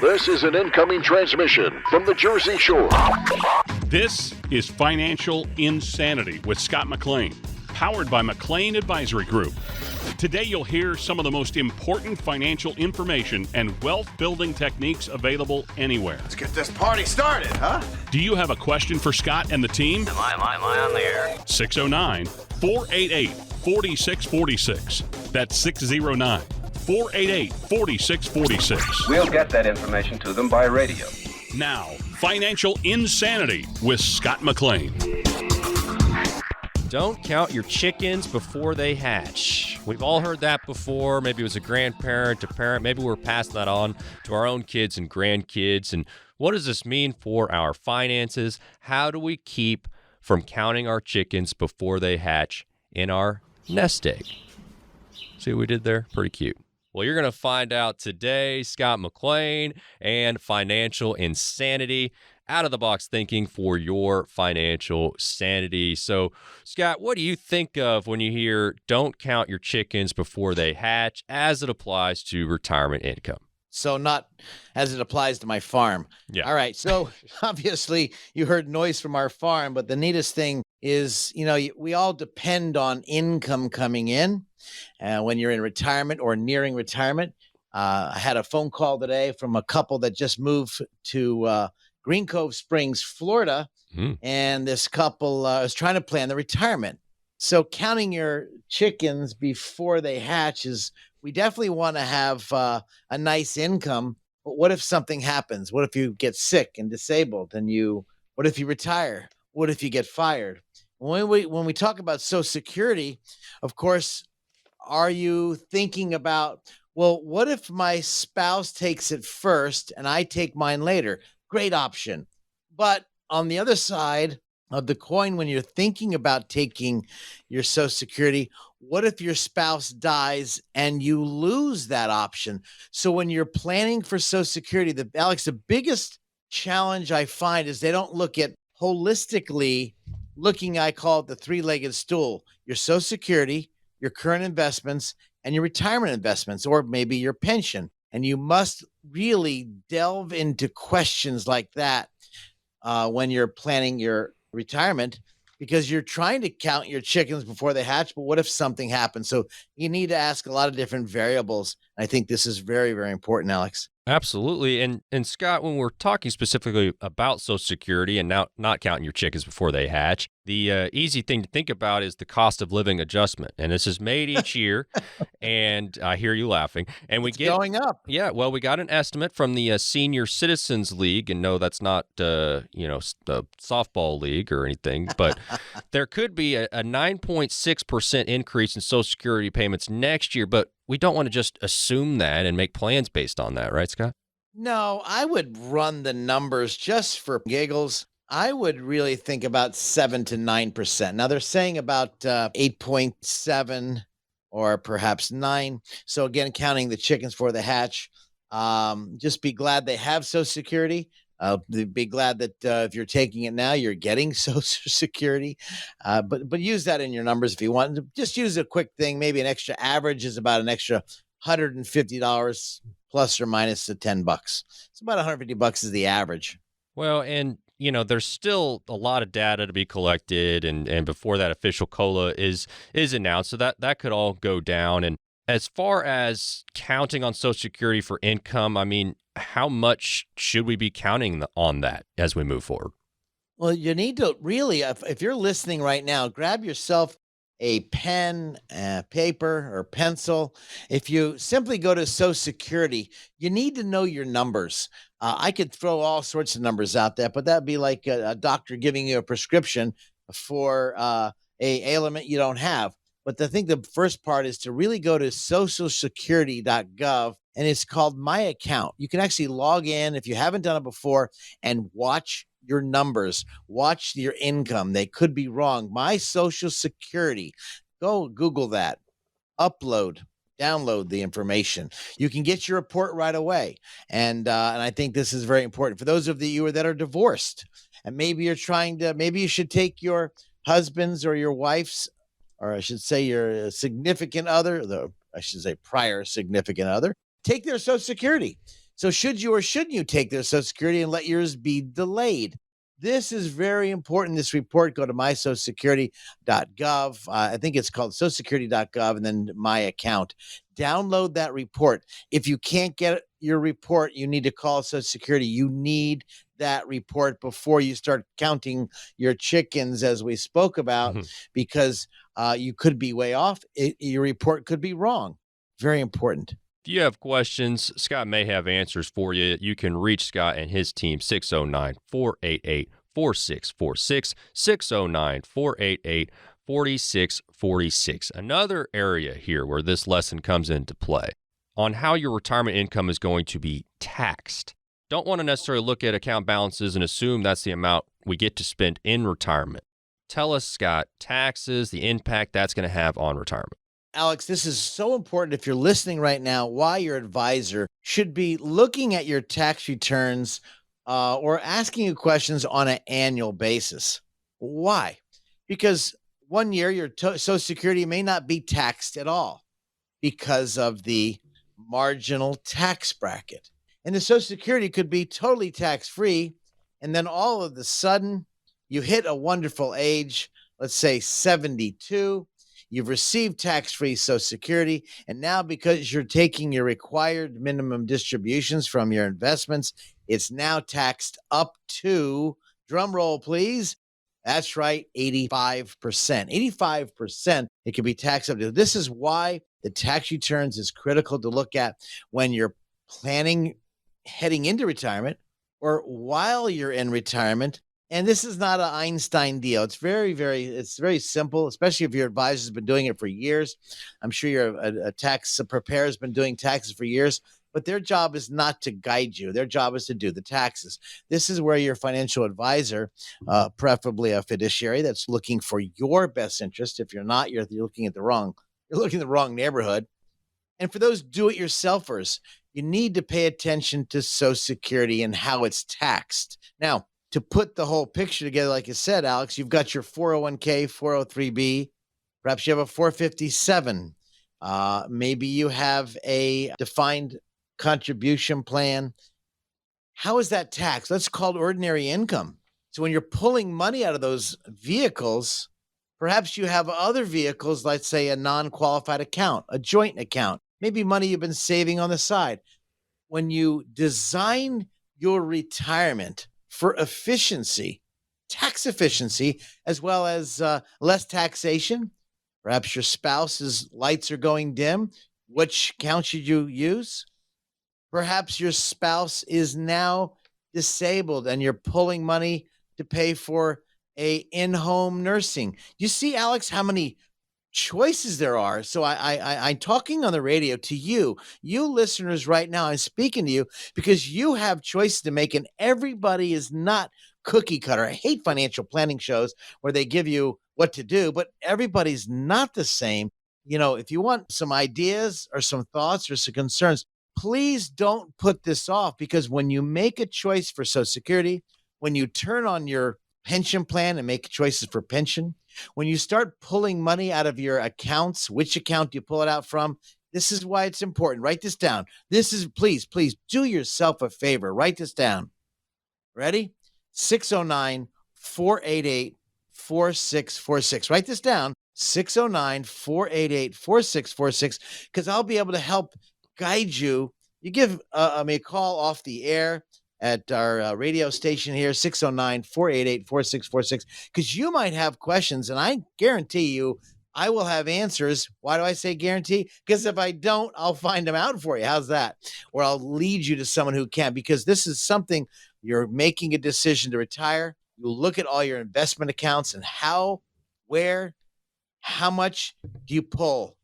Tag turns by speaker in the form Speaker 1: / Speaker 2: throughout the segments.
Speaker 1: This is an incoming transmission from the Jersey Shore.
Speaker 2: This is Financial Insanity with Scott McLean, powered by McLean Advisory Group. Today you'll hear some of the most important financial information and wealth-building techniques available anywhere.
Speaker 3: Let's get this party started, huh?
Speaker 2: Do you have a question for Scott and the team?
Speaker 4: Am I on the air?
Speaker 2: 609-488-4646. That's 609-488-4646.
Speaker 5: We'll get that information to them by radio.
Speaker 2: Now, Financial Insanity with Scott McLean.
Speaker 6: Don't count your chickens before they hatch. We've all heard that before. Maybe it was a grandparent, a parent. Maybe we're passing that on to our own kids and grandkids. And what does this mean for our finances? How do we keep from counting our chickens before they hatch in our nest egg? See what we did there? Pretty cute. Well, you're going to find out today. Scott McLean and Financial Insanity. Out-of-the-box thinking for your financial sanity. So, Scott, what do you think of when you hear don't count your chickens before they hatch as it applies to retirement income?
Speaker 7: So not as it applies to my farm.
Speaker 6: Yeah.
Speaker 7: All right. So obviously you heard noise from our farm, but the neatest thing is, we all depend on income coming in when you're in retirement or nearing retirement. I had a phone call today from a couple that just moved to Green Cove Springs, Florida, and this couple is trying to plan the retirement. So counting your chickens before they hatch is, we definitely want to have a nice income. But what if something happens? What if you get sick and disabled? And what if you retire? What if you get fired? When we talk about Social Security, of course, are you thinking about, well, what if my spouse takes it first and I take mine later? Great option. But on the other side of the coin, when you're thinking about taking your Social Security, what if your spouse dies and you lose that option? So when you're planning for Social Security, Alex, the biggest challenge I find is they don't look at holistically looking, I call it the three-legged stool, your Social Security, your current investments, and your retirement investments, or maybe your pension. And you must really delve into questions like that when you're planning your retirement, because you're trying to count your chickens before they hatch. But what if something happens? So you need to ask a lot of different variables. I think this is very, very important, Alex.
Speaker 6: Absolutely. And Scott, when we're talking specifically about Social Security and now not counting your chickens before they hatch, the easy thing to think about is the cost of living adjustment. And this is made each year. And I hear you laughing. And
Speaker 7: It's going up.
Speaker 6: Yeah. Well, we got an estimate from the Senior Citizens League. And no, that's not, the softball league or anything. But there could be a 9.6% increase in Social Security payments next year. But we don't want to just assume that and make plans based on that, right, Scott?
Speaker 7: No, I would run the numbers just for giggles. I would really think about 7 to 9%. Now they're saying about 8.7 or perhaps 9. So again, counting the chickens for the hatch. Just be glad they have Social Security. Be glad that if you're taking it now, you're getting Social Security. But use that in your numbers if you want. Just use a quick thing. Maybe an extra average is about an extra $150 plus or minus the $10. It's about $150 is the average.
Speaker 6: Well, and there's still a lot of data to be collected, and before that official COLA is announced, so that could all go down. And as far as counting on Social Security for income, I mean, how much should we be counting on that as we move forward?
Speaker 7: Well, you need to really, if you're listening right now, grab yourself a pen, paper, or pencil. If you simply go to Social Security, you need to know your numbers. I could throw all sorts of numbers out there, but that'd be like a doctor giving you a prescription for a ailment you don't have. But I think the first part is to really go to socialsecurity.gov, and it's called My Account. You can actually log in if you haven't done it before and watch your numbers, watch your income. They could be wrong. My Social Security. Go Google that. Download the information. You can get your report right away. And I think this is very important for those of you that are divorced. And maybe you should take your husband's or your wife's, or I should say your significant other, prior significant other, take their Social Security. So should you or shouldn't you take their Social Security and let yours be delayed? This is very important. This report, go to mysocialsecurity.gov. I think it's called socialsecurity.gov and then my account. Download that report. If you can't get your report, you need to call Social Security. You need that report before you start counting your chickens, as we spoke about, because you could be way off. Your report could be wrong. Very important.
Speaker 6: If you have questions, Scott may have answers for you. You can reach Scott and his team, 609-488-4646, 609-488-4646. Another area here where this lesson comes into play on how your retirement income is going to be taxed. Don't want to necessarily look at account balances and assume that's the amount we get to spend in retirement. Tell us, Scott, taxes, the impact that's going to have on retirement.
Speaker 7: Alex, this is so important if you're listening right now, why your advisor should be looking at your tax returns or asking you questions on an annual basis. Why? Because one year your Social Security may not be taxed at all because of the marginal tax bracket. And the Social Security could be totally tax-free, and then all of a sudden you hit a wonderful age, let's say 72, you've received tax-free Social Security, and now because you're taking your required minimum distributions from your investments, it's now taxed up to, drum roll please, that's right, 85%. 85% it can be taxed up to. This is why the tax returns is critical to look at when you're planning heading into retirement or while you're in retirement. And this is not an Einstein deal. It's it's very simple, especially if your advisor's been doing it for years. I'm sure your a tax preparer has been doing taxes for years, but their job is not to guide you. Their job is to do the taxes. This is where your financial advisor, preferably a fiduciary that's looking for your best interest. If you're not, you're looking at the wrong neighborhood. And for those do-it-yourselfers, you need to pay attention to Social Security and how it's taxed. Now, to put the whole picture together, like you said, Alex, you've got your 401k, 403b, perhaps you have a 457. Maybe you have a defined contribution plan. How is that taxed? That's called ordinary income. So when you're pulling money out of those vehicles, perhaps you have other vehicles, let's say a non-qualified account, a joint account, maybe money you've been saving on the side. When you design your retirement for efficiency, tax efficiency, as well as less taxation, perhaps your spouse's lights are going dim. Which account should you use? Perhaps your spouse is now disabled and you're pulling money to pay for a in-home nursing. You see, Alex, how many choices there are. So I'm talking on the radio to you listeners right now. I'm speaking to you because you have choices to make, and everybody is not cookie cutter. I hate financial planning shows where they give you what to do, but everybody's not the same. You know, if you want some ideas or some thoughts or some concerns, please don't put this off, because when you make a choice for Social Security, when you turn on your pension plan and make choices for pension, when you start pulling money out of your accounts, which account do you pull it out from? This is why it's important. Write this down. This is, please do yourself a favor. Write this down. Ready? 609-488-4646. Write this down. 609-488-4646, because I'll be able to help guide you. You give me a call off the air at our radio station here, 609-488-4646, because you might have questions, and I guarantee you I will have answers. Why do I say guarantee? Because if I don't, I'll find them out for you. How's that? Or I'll lead you to someone who can, because this is something you're making a decision to retire. You look at all your investment accounts and how much do you pull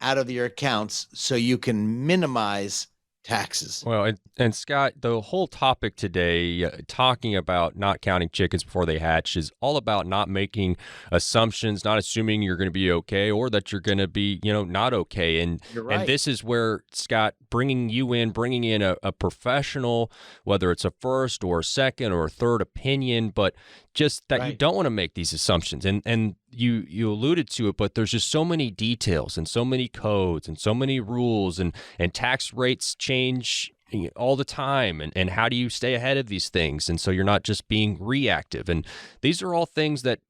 Speaker 7: out of your accounts so you can minimize taxes.
Speaker 6: Well, and Scott, the whole topic today, talking about not counting chickens before they hatch, is all about not making assumptions, not assuming you're going to be okay or that you're going to be, not okay. And
Speaker 7: You're right.
Speaker 6: And this is where, Scott, bringing in a professional, whether it's a first or a second or a third opinion, but just that you
Speaker 7: Right.
Speaker 6: don't want to make these assumptions. And you alluded to it, but there's just so many details and so many codes and so many rules, and tax rates change all the time, and how do you stay ahead of these things, and so you're not just being reactive. And these are all things that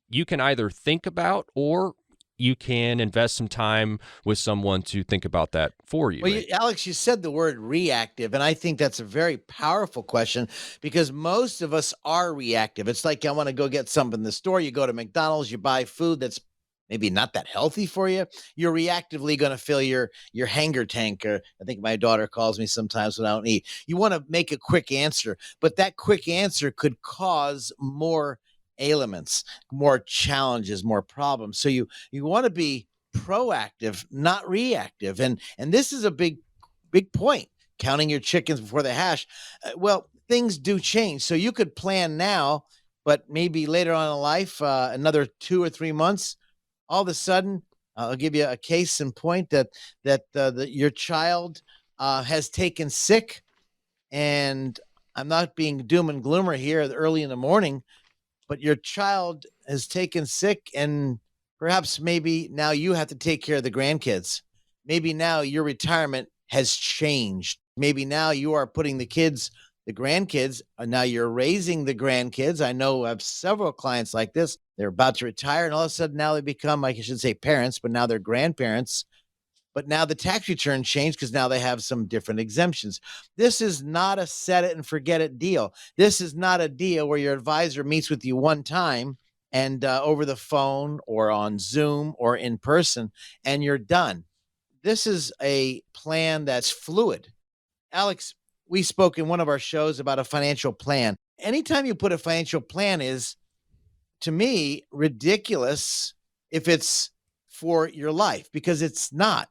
Speaker 6: you can either think about, or you can invest some time with someone to think about that for you.
Speaker 7: Well, Alex, you said the word reactive, and I think that's a very powerful question because most of us are reactive. It's like I want to go get something in the store. You go to McDonald's, you buy food that's maybe not that healthy for you. You're reactively going to fill your hanger tank. Or I think my daughter calls me sometimes when I don't eat. You want to make a quick answer, but that quick answer could cause more ailments, more challenges, more problems. So you want to be proactive, not reactive. And this is a big point. Counting your chickens before they hatch. Well, things do change. So you could plan now, but maybe later on in life, another 2 or 3 months, all of a sudden, I'll give you a case in point that your child has taken sick, and I'm not being doom and gloomer here early in the morning, but your child has taken sick, and perhaps maybe now you have to take care of the grandkids. Maybe now your retirement has changed. Maybe now you are putting the grandkids, now you're raising the grandkids. I know I have several clients like this. They're about to retire, and all of a sudden now they become, like I should say parents, but now they're grandparents. But now the tax return changed because now they have some different exemptions. This is not a set it and forget it deal. This is not a deal where your advisor meets with you one time and over the phone or on Zoom or in person, and you're done. This is a plan that's fluid. Alex, we spoke in one of our shows about a financial plan. Anytime you put a financial plan is, to me, ridiculous if it's for your life, because it's not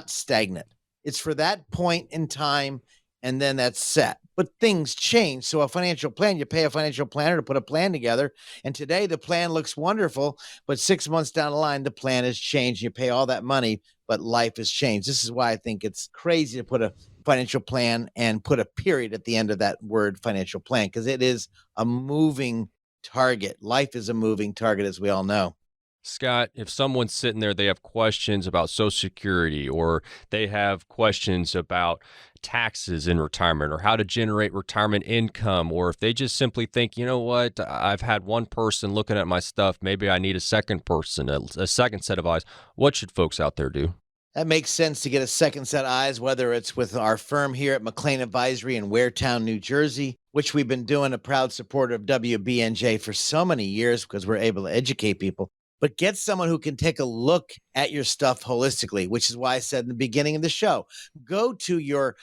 Speaker 7: stagnant. It's for that point in time, and then that's set. But things change. So a financial plan, you pay a financial planner to put a plan together. And today the plan looks wonderful, but 6 months down the line, the plan has changed. You pay all that money, but life has changed. This is why I think it's crazy to put a financial plan and put a period at the end of that word financial plan, because it is a moving target. Life is a moving target, as we all know.
Speaker 6: Scott, if someone's sitting there, they have questions about Social Security, or they have questions about taxes in retirement, or how to generate retirement income, or if they just simply think, you know what, I've had one person looking at my stuff, maybe I need a second person, a second set of eyes. What should folks out there do?
Speaker 7: That makes sense to get a second set of eyes, whether it's with our firm here at McLean Advisory in Waretown, New Jersey, which we've been doing, a proud supporter of WBNJ for so many years because we're able to educate people. But get someone who can take a look at your stuff holistically, which is why I said in the beginning of the show, go to your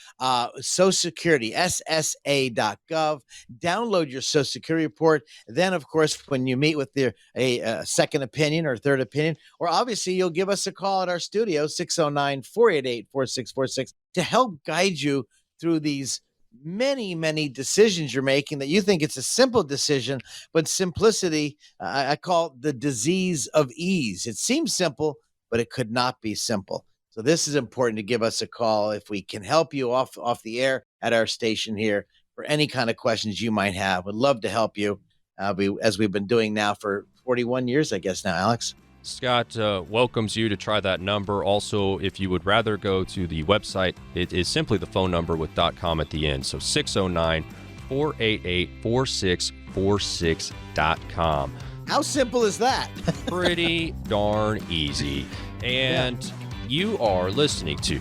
Speaker 7: Social Security, ssa.gov, download your Social Security report. Then, of course, when you meet with a second opinion or third opinion, or obviously you'll give us a call at our studio, 609-488-4646, to help guide you through these many decisions you're making that you think it's a simple decision, but simplicity, I call it the disease of ease. It seems simple, but it could not be simple. So this is important to give us a call if we can help you off the air at our station here for any kind of questions you might have. Would love to help you as we've been doing now for 41 years, I guess now, Alex.
Speaker 6: Scott welcomes you to try that number. Also, if you would rather go to the website, it is simply the phone number with .com at the end. So 609-488-4646.com.
Speaker 7: How simple is that?
Speaker 6: Pretty darn easy. And you are listening to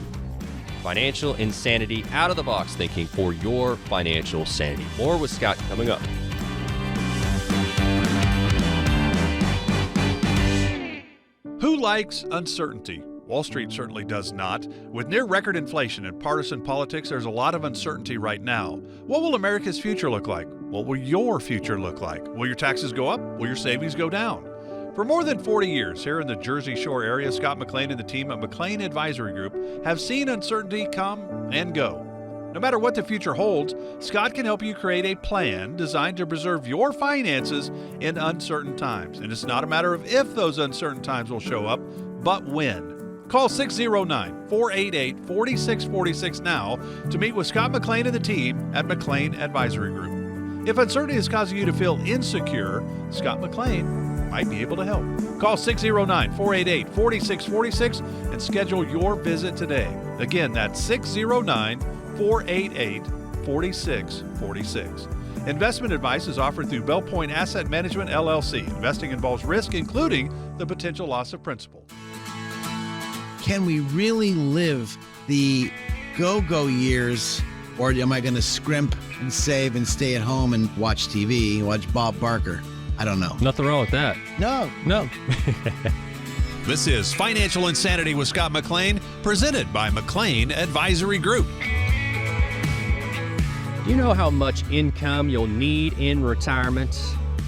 Speaker 6: Financial Insanity, out of the box thinking for your financial sanity. More with Scott coming up.
Speaker 4: Who likes uncertainty? Wall Street certainly does not. With near record inflation and partisan politics, there's a lot of uncertainty right now. What will America's future look like? What will your future look like? Will your taxes go up? Will your savings go down? For more than 40 years here in the Jersey Shore area, Scott McLean and the team at McLean Advisory Group have seen uncertainty come and go. No matter what the future holds, Scott can help you create a plan designed to preserve your finances in uncertain times. And it's not a matter of if those uncertain times will show up, but when. Call 609-488-4646 now to meet with Scott McLean and the team at McLean Advisory Group. If uncertainty is causing you to feel insecure, Scott McLean might be able to help. Call 609-488-4646 and schedule your visit today. Again, that's 609-488-4646. 488-4646. Investment advice is offered through Bell Point Asset Management, LLC. Investing involves risk, including the potential loss of principal.
Speaker 7: Can we really live the go-go years, or am I going to scrimp and save and stay at home and watch TV, watch Bob Barker? I don't know.
Speaker 6: Nothing wrong with that.
Speaker 7: No.
Speaker 4: This is Financial Insanity with Scott McLean, presented by McLean Advisory Group.
Speaker 6: Do you know how much income you'll need in retirement?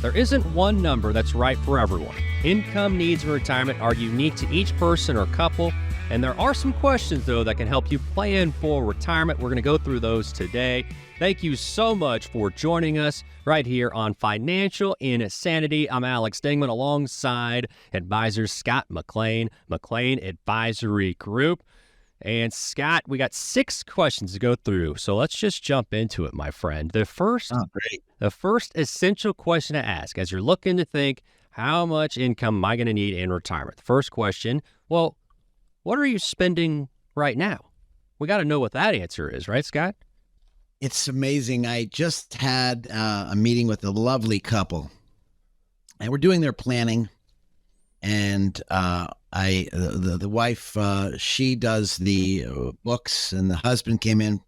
Speaker 6: There isn't one number that's right for everyone. Income needs in retirement are unique to each person or couple, and there are some questions, though, that can help you plan for retirement. We're going to go through those today. Thank you so much for joining us right here on Financial Insanity. I'm Alex Dingman alongside advisor Scott McLean, McLean Advisory Group. And Scott, we got 6 questions to go through, so let's just jump into it, my friend. The first essential question to ask as you're looking to think, how much income am I going to need in retirement? The first question, well, what are you spending right now? We got to know what that answer is, right, Scott?
Speaker 7: It's amazing. I just had a meeting with a lovely couple, and we're doing their planning. And the wife, she does the books, and the husband came in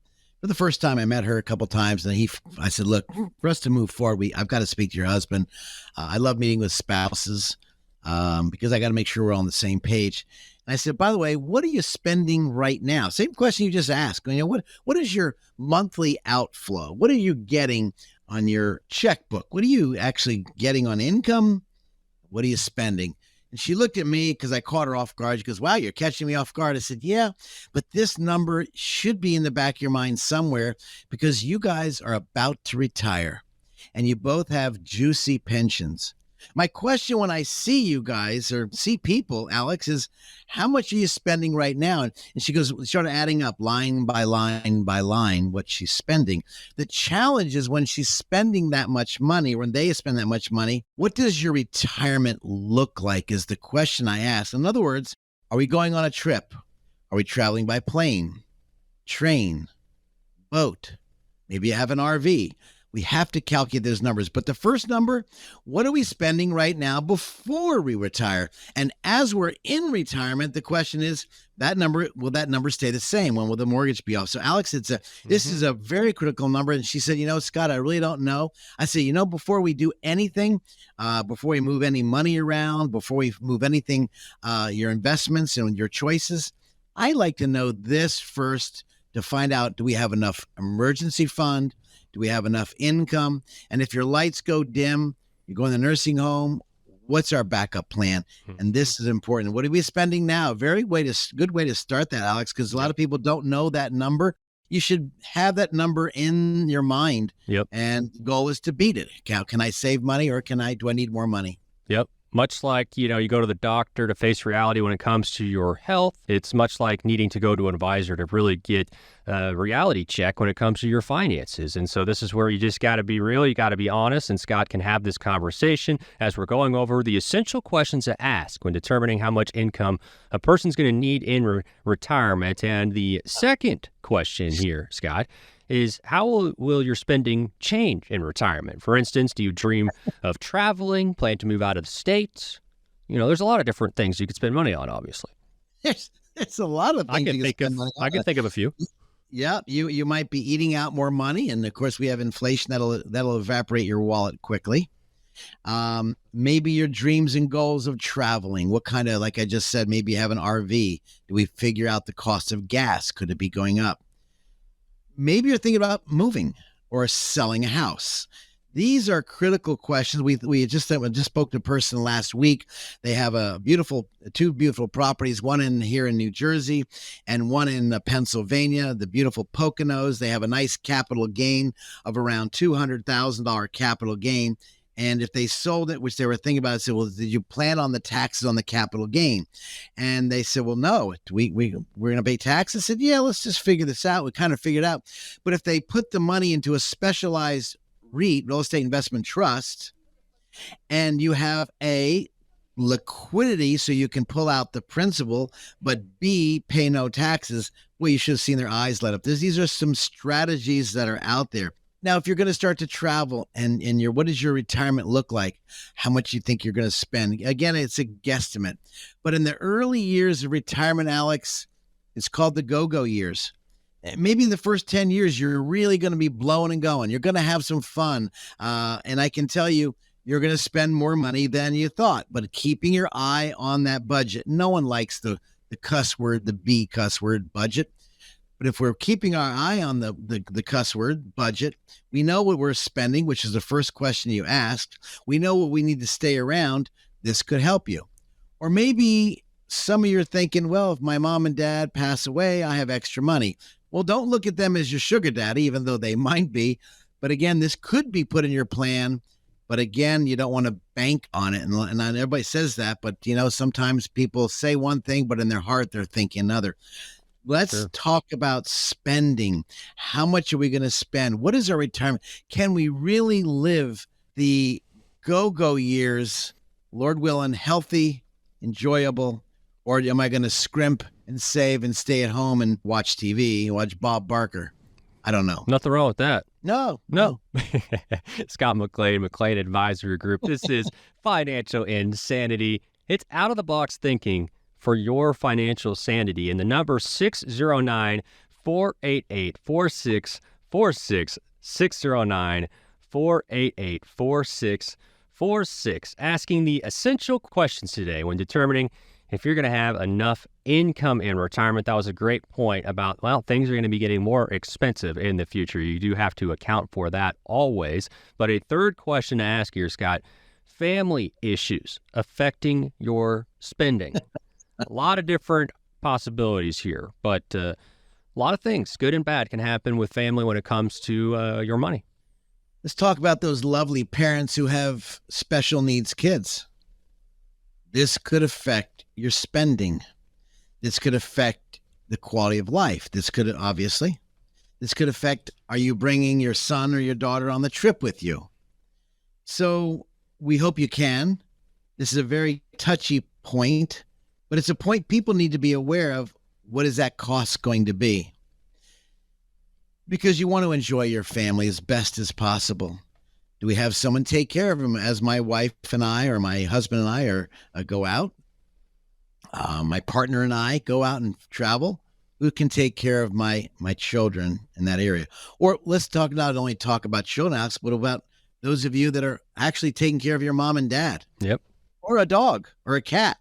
Speaker 7: for the first time. I met her a couple times, and I said, look, for us to move forward, I've got to speak to your husband. I love meeting with spouses because I got to make sure we're on the same page. And I said, by the way, what are you spending right now? Same question you just asked. You know, what is your monthly outflow? What are you getting on your checkbook? What are you actually getting on income? What are you spending? And she looked at me because I caught her off guard. She goes, wow, you're catching me off guard. I said, yeah, but this number should be in the back of your mind somewhere because you guys are about to retire and you both have juicy pensions. My question when I see you guys or see people, Alex, is how much are you spending right now? And she goes, started adding up line by line by line what she's spending. The challenge is when she's spending that much money, when they spend that much money, what does your retirement look like is the question I ask. In other words, are we going on a trip? Are we traveling by plane, train, boat? Maybe you have an RV. We have to calculate those numbers. But the first number, what are we spending right now before we retire? And as we're in retirement, the question is, will that number stay the same? When will the mortgage be off? So Alex, this is a very critical number. And she said, Scott, I really don't know. I said, before we do anything, before we move any money around, before we move anything, your investments and your choices, I like to know this first to find out, do we have enough emergency fund? Do we have enough income? And if your lights go dim, you go in the nursing home, what's our backup plan? And this is important. What are we spending now? Good way to start that, Alex, because a lot of people don't know that number. You should have that number in your mind.
Speaker 6: Yep.
Speaker 7: And the goal is to beat it. Can I save money or do I need more money?
Speaker 6: Yep. Much like, you go to the doctor to face reality when it comes to your health, it's much like needing to go to an advisor to really get a reality check when it comes to your finances. And so this is where you just got to be real, you got to be honest, and Scott can have this conversation as we're going over the essential questions to ask when determining how much income a person's going to need in retirement. And the second question here, Scott, is how will your spending change in retirement? For instance, do you dream of traveling, plan to move out of the state? There's a lot of different things you could spend money on, obviously.
Speaker 7: There's a lot of things you can spend money on.
Speaker 6: I can think of a few.
Speaker 7: Yeah, you might be eating out more money, and of course we have inflation that'll evaporate your wallet quickly. Maybe your dreams and goals of traveling. What kind of, like I just said, maybe you have an RV. Do we figure out the cost of gas? Could it be going up? Maybe you're thinking about moving or selling a house. These are critical questions. We just spoke to a person last week. They have two beautiful properties, one here in New Jersey and one in Pennsylvania, the beautiful Poconos. They have a nice capital gain of around $200,000 capital gain. And if they sold it, which they were thinking about, I said, well, did you plan on the taxes on the capital gain? And they said, well, no, we're going to pay taxes. I said, yeah, let's just figure this out. We kind of figured out. But if they put the money into a specialized REIT, real estate investment trust, and you have A, liquidity so you can pull out the principal, but B, pay no taxes, well, you should have seen their eyes light up. These are some strategies that are out there. Now, if you're going to start to travel and what does your retirement look like? How much you think you're going to spend? Again, it's a guesstimate. But in the early years of retirement, Alex, it's called the go-go years. Maybe in the first 10 years, you're really going to be blowing and going. You're going to have some fun. And I can tell you, you're going to spend more money than you thought. But keeping your eye on that budget. No one likes the cuss word, the B cuss word, budget. But if we're keeping our eye on the cuss word, budget, we know what we're spending, which is the first question you asked. We know what we need to stay around. This could help you. Or maybe some of you are thinking, well, if my mom and dad pass away, I have extra money. Well, don't look at them as your sugar daddy, even though they might be. But again, this could be put in your plan. But again, you don't want to bank on it. And everybody says that, but sometimes people say one thing, but in their heart, they're thinking another. Let's talk about spending. How much are we going to spend? What is our retirement? Can we really live the go-go years, Lord willing, healthy, enjoyable, or am I going to scrimp and save and stay at home and watch TV, watch Bob Barker? I don't know.
Speaker 6: Nothing wrong with that.
Speaker 7: No.
Speaker 6: Scott McLean, McLean Advisory Group. This is Financial Insanity. It's out-of-the-box thinking for your financial sanity. And the number 609-488-4646, 609-488-4646. Asking the essential questions today when determining if you're going to have enough income in retirement. That was a great point about, well, things are going to be getting more expensive in the future. You do have to account for that always. But a third question to ask here, Scott, family issues affecting your spending. A lot of different possibilities here, but a lot of things, good and bad, can happen with family when it comes to your money.
Speaker 7: Let's talk about those lovely parents who have special needs kids. This could affect your spending. This could affect the quality of life. This could affect, are you bringing your son or your daughter on the trip with you? So we hope you can. This is a very touchy point, but it's a point people need to be aware of. What is that cost going to be? Because you want to enjoy your family as best as possible. Do we have someone take care of them as my wife and I or my husband and I go out? My partner and I go out and travel. Who can take care of my children in that area? Or let's not only talk about children, but about those of you that are actually taking care of your mom and dad.
Speaker 6: Yep.
Speaker 7: Or a dog or a cat.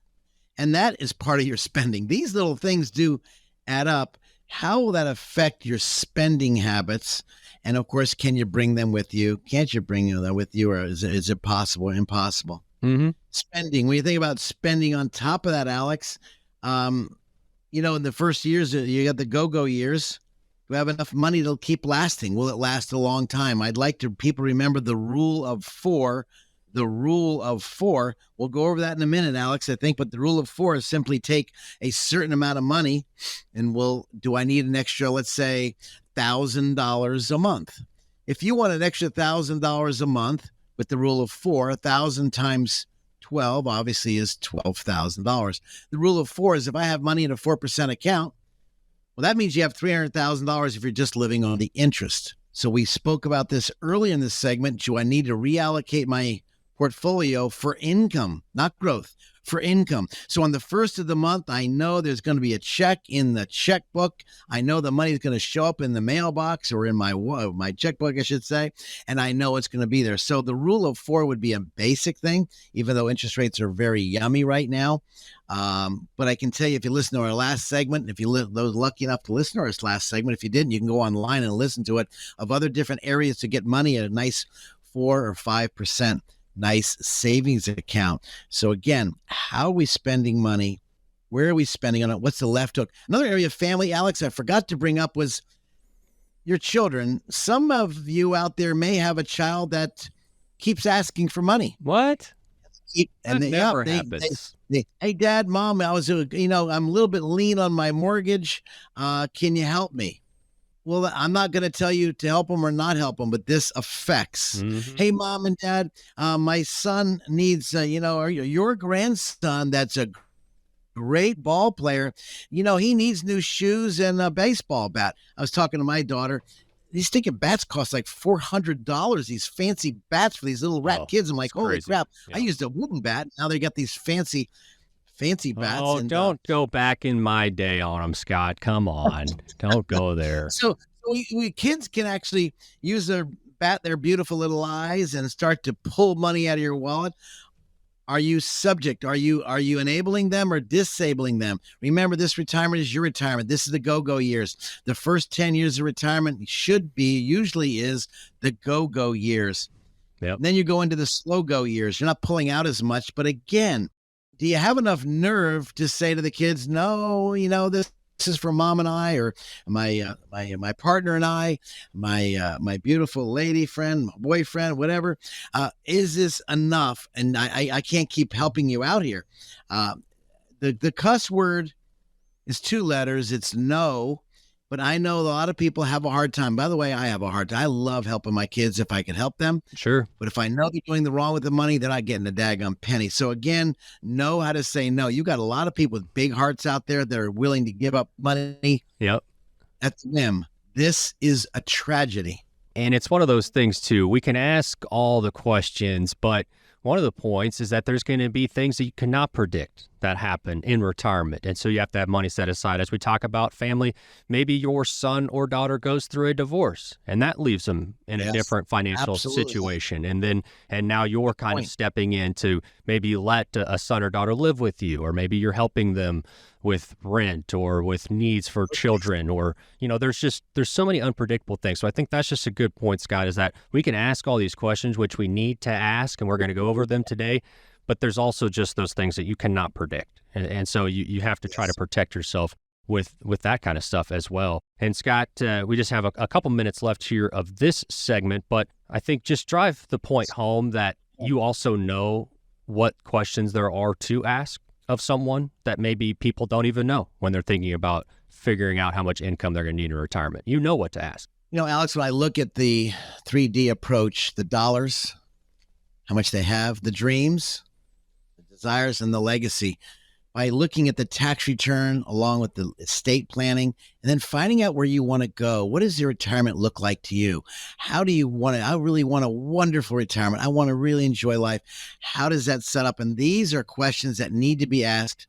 Speaker 7: And that is part of your spending. These little things do add up. How will that affect your spending habits? And of course, can you bring them with you? Can't you bring them with you? Or is it possible or impossible?
Speaker 6: Mm-hmm.
Speaker 7: Spending. When you think about spending on top of that, Alex, in the first years, you got the go-go years. Do we have enough money to keep lasting? Will it last a long time? I'd like people remember the rule of four. The rule of four. We'll go over that in a minute, Alex, I think. But the rule of four is simply take a certain amount of money and do I need an extra, let's say, $1,000 a month? If you want an extra $1,000 a month with the rule of four, 1,000 times 12 obviously is $12,000. The rule of four is if I have money in a 4% account, well, that means you have $300,000 if you're just living on the interest. So we spoke about this earlier in this segment. Do I need to reallocate my portfolio for income, not growth, for income? So on the first of the month, I know there's going to be a check in the checkbook. I know the money is going to show up in the mailbox or in my checkbook, I should say, and I know it's going to be there. So the rule of four would be a basic thing, even though interest rates are very yummy right now. But I can tell you, if you listen to our last segment, if those lucky enough to listen to our last segment, if you didn't, you can go online and listen to it, of other different areas to get money at a nice 4 or 5%. Nice savings account. So again, how are we spending money? Where are we spending on it? What's the left hook? Another area of family, Alex, I forgot to bring up was your children. Some of you out there may have a child that keeps asking for money.
Speaker 6: What?
Speaker 7: And
Speaker 6: that never happens.
Speaker 7: Hey, Dad, Mom, I'm a little bit lean on my mortgage. Can you help me? Well, I'm not going to tell you to help them or not help them, but this affects. Mm-hmm. Hey, Mom and Dad, my son needs, or your grandson that's a great ball player. You know, he needs new shoes and a baseball bat. I was talking to my daughter. These stinking bats cost like $400, these fancy bats for these little rat kids. I'm like, holy
Speaker 6: crazy.
Speaker 7: crap.
Speaker 6: Yeah.
Speaker 7: I used a wooden bat. Now they got these fancy bats.
Speaker 8: Oh,
Speaker 7: and,
Speaker 8: don't go back in my day on them, Scott. Come on. Don't go there.
Speaker 7: So we kids can actually use their beautiful little eyes and start to pull money out of your wallet. Are you subject? Are you enabling them or disabling them? Remember, this retirement is your retirement. This is the go-go years. The first 10 years of retirement usually is the go-go years.
Speaker 8: Yep.
Speaker 7: And then you go into the slow-go years. You're not pulling out as much. But again, do you have enough nerve to say to the kids, no, this is for mom and I, or my partner and I, my beautiful lady friend, my boyfriend, whatever. Is this enough? And I can't keep helping you out here. The cuss word is 2 letters. It's no. But I know a lot of people have a hard time. By the way, I have a hard time. I love helping my kids if I can help them.
Speaker 8: Sure.
Speaker 7: But if I know they're doing the wrong with the money, they're not getting a daggone penny. So again, know how to say no. You got a lot of people with big hearts out there that are willing to give up money
Speaker 8: Yep.
Speaker 7: at the whim. This is a tragedy.
Speaker 8: And it's one of those things, too. We can ask all the questions, but one of the points is that there's going to be things that you cannot predict that happen in retirement. And so you have to have money set aside. As we talk about family, maybe your son or daughter goes through a divorce and that leaves them in a different financial
Speaker 7: absolutely.
Speaker 8: situation. And now you're kind of stepping in to maybe let a son or daughter live with you, or maybe you're helping them with rent or with needs for children, or, there's so many unpredictable things. So I think that's just a good point, Scott, is that we can ask all these questions, which we need to ask, and we're going to go over them today. But there's also just those things that you cannot predict. And so you have to try to protect yourself with that kind of stuff as well. And Scott, we just have a couple minutes left here of this segment, but I think just drive the point home that you also know what questions there are to ask of someone that maybe people don't even know when they're thinking about figuring out how much income they're going to need in retirement. You know what to ask.
Speaker 7: Alex, when I look at the 3D approach, the dollars, how much they have, the dreams, the desires, and the legacy, by looking at the tax return along with the estate planning, and then finding out where you want to go. What does your retirement look like to you? How do you want it? I really want a wonderful retirement. I want to really enjoy life. How does that set up? And these are questions that need to be asked,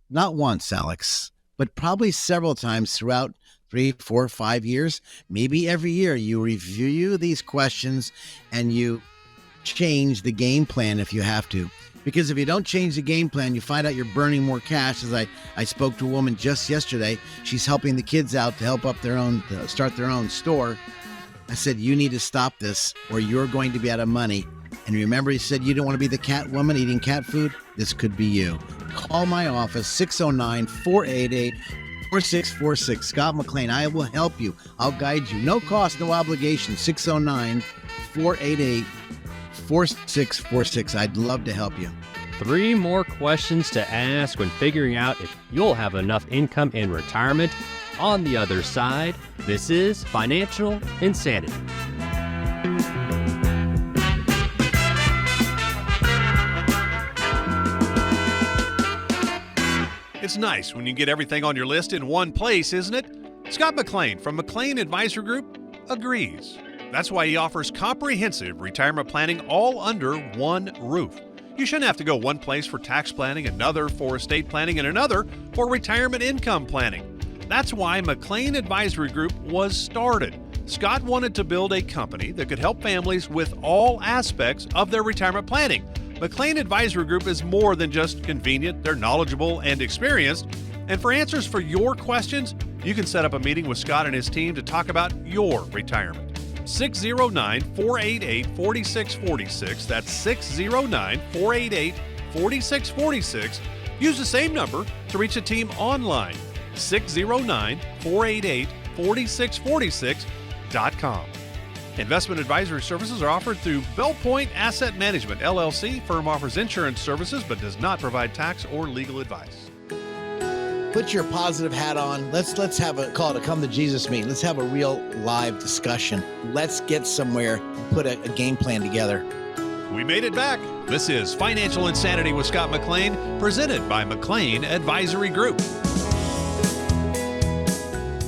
Speaker 7: not once, Alex, but probably several times throughout 3, 4, 5 years. Maybe every year you review these questions and you change the game plan if you have to. Because if you don't change the game plan, you find out you're burning more cash. As I spoke to a woman just yesterday, she's helping the kids out to help up to start their own store. I said, you need to stop this or you're going to be out of money. And remember, he said you don't want to be the cat woman eating cat food? This could be you. Call my office, 609-488-4646. Scott McLean, I will help you. I'll guide you. No cost, no obligation. 609-488-4646. I'd love to help you.
Speaker 8: 3 more questions to ask when figuring out if you'll have enough income in retirement. On the other side, this is Financial Insanity.
Speaker 4: It's nice when you get everything on your list in one place, isn't it? Scott McLean from McLean Advisory Group agrees. That's why he offers comprehensive retirement planning all under one roof. You shouldn't have to go one place for tax planning, another for estate planning, and another for retirement income planning. That's why McLean Advisory Group was started. Scott wanted to build a company that could help families with all aspects of their retirement planning. McLean Advisory Group is more than just convenient. They're knowledgeable and experienced. And for answers for your questions, you can set up a meeting with Scott and his team to talk about your retirement. 609-488-4646. That's 609-488-4646. Use the same number to reach the team online. 609-488-4646.com. Investment advisory services are offered through Bellpoint Asset Management, LLC. Firm offers insurance services but does not provide tax or legal advice.
Speaker 7: Put your positive hat on. Let's have a call to come to Jesus meeting. Let's have a real live discussion. Let's get somewhere and put a game plan together.
Speaker 4: We made it back. This is Financial Insanity with Scott McLean, presented by McLean Advisory Group.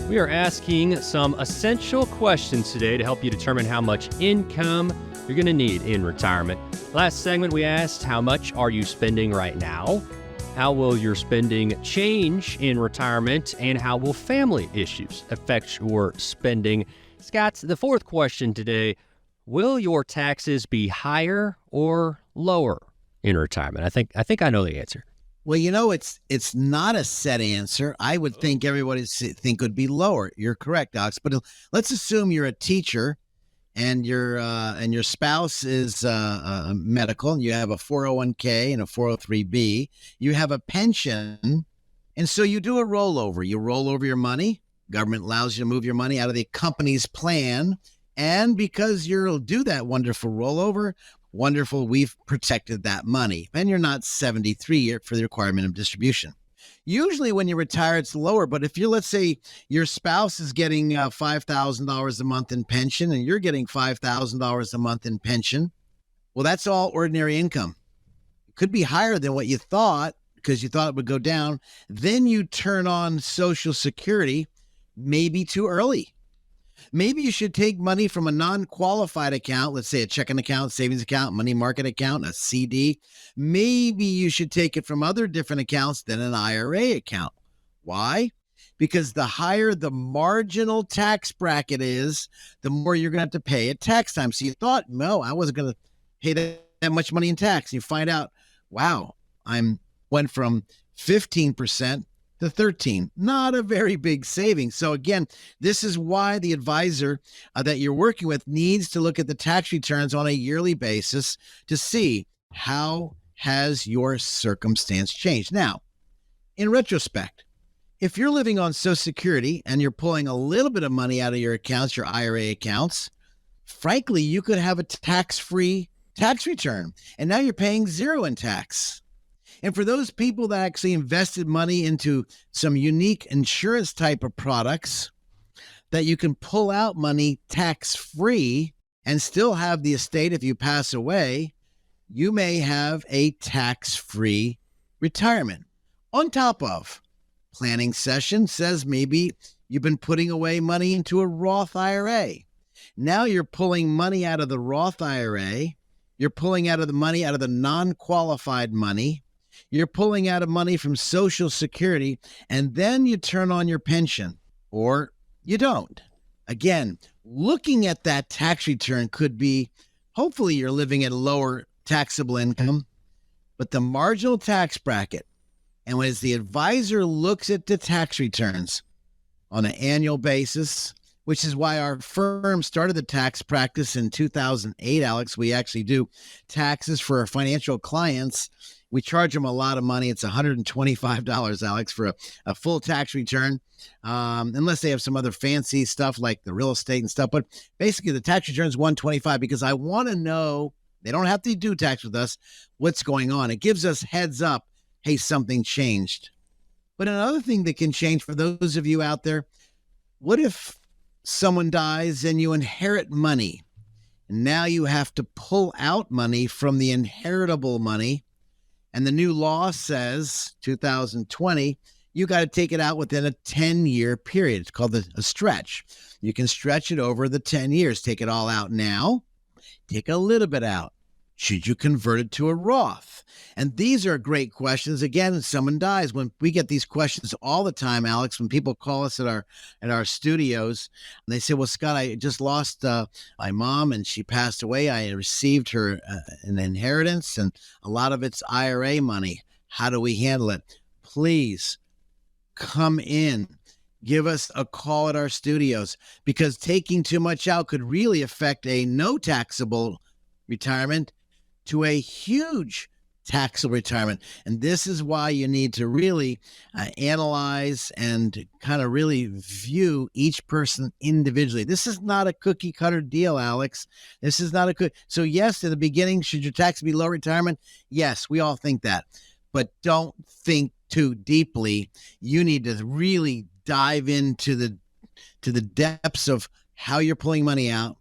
Speaker 8: We are asking some essential questions today to help you determine how much income you're going to need in retirement. Last segment, we asked, how much are you spending right now? How will your spending change in retirement? And how will family issues affect your spending? Scott, the fourth question today, will your taxes be higher or lower in retirement? I think I know the answer.
Speaker 7: Well, it's not a set answer. I would think everybody think would be lower. You're correct, Alex. But let's assume you're a teacher, and your spouse is medical, and you have a 401k and a 403b. You have a pension, and so you do a rollover. You roll over your money. Government allows you to move your money out of the company's plan, and because you'll do that wonderful rollover. Wonderful, we've protected that money. And you're not 73 yet for the requirement of distribution. Usually when you retire, it's lower. But if let's say your spouse is getting $5,000 a month in pension and you're getting $5,000 a month in pension, well, that's all ordinary income. It could be higher than what you thought because you thought it would go down. Then you turn on Social Security, maybe too early. Maybe you should take money from a non-qualified account, let's say a checking account, savings account, money market account, a CD. Maybe you should take it from other different accounts than an IRA account. Why? Because the higher the marginal tax bracket is, the more you're going to have to pay at tax time. So you thought, no, I wasn't going to pay that much money in tax. You find out, wow, went from 15% to 13, not a very big savings. So again, this is why the advisor that you're working with needs to look at the tax returns on a yearly basis to see how has your circumstance changed. Now, in retrospect, if you're living on Social Security and you're pulling a little bit of money out of your accounts, your IRA accounts, frankly, you could have a tax-free tax return, and now you're paying zero in tax. And for those people that actually invested money into some unique insurance type of products that you can pull out money tax-free and still have the estate if you pass away, you may have a tax-free retirement. On top of planning session says maybe you've been putting away money into a Roth IRA. Now you're pulling money out of the Roth IRA. You're pulling out of the money out of the non-qualified money. You're pulling out of money from Social Security, and then you turn on your pension, or you don't. Again, looking at that tax return could be, hopefully you're living at a lower taxable income, but the marginal tax bracket, and as the advisor looks at the tax returns on an annual basis, which is why our firm started the tax practice in 2008, Alex. We actually do taxes for our financial clients. We charge them a lot of money. It's $125, Alex, for a full tax return, unless they have some other fancy stuff like the real estate and stuff. But basically, the tax return is $125 because I want to know, they don't have to do tax with us, what's going on. It gives us heads up, hey, something changed. But another thing that can change for those of you out there, what if someone dies and you inherit money? And now you have to pull out money from the inheritable money. And the new law says, 2020, you got to take it out within a 10-year period. It's called a stretch. You can stretch it over the 10 years. Take it all out now. Take a little bit out. Should you convert it to a Roth? And these are great questions. Again, someone dies. When we get these questions all the time, Alex, when people call us at our studios, and they say, well, Scott, I just lost my mom and she passed away. I received her an inheritance and a lot of it's IRA money. How do we handle it? Please come in. Give us a call at our studios, because taking too much out could really affect a no taxable retirement to a huge taxable retirement. And this is why you need to really analyze and kind of really view each person individually. This is not a cookie cutter deal, Alex. This is not so yes, at the beginning, should your tax be low retirement? Yes, we all think that, but don't think too deeply. You need to really dive into the depths of how you're pulling money out,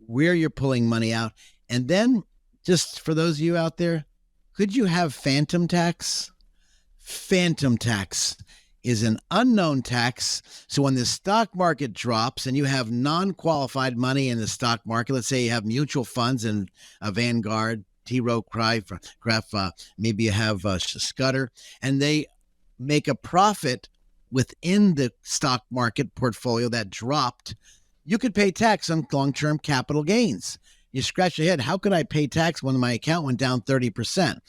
Speaker 7: where you're pulling money out, and then just for those of you out there, could you have phantom tax? Phantom tax is an unknown tax. So when the stock market drops and you have non-qualified money in the stock market, let's say you have mutual funds in Vanguard, T. Rowe Crieff, maybe you have Scudder, and they make a profit within the stock market portfolio that dropped, you could pay tax on long-term capital gains. You scratch your head, how could I pay tax when my account went down 30%?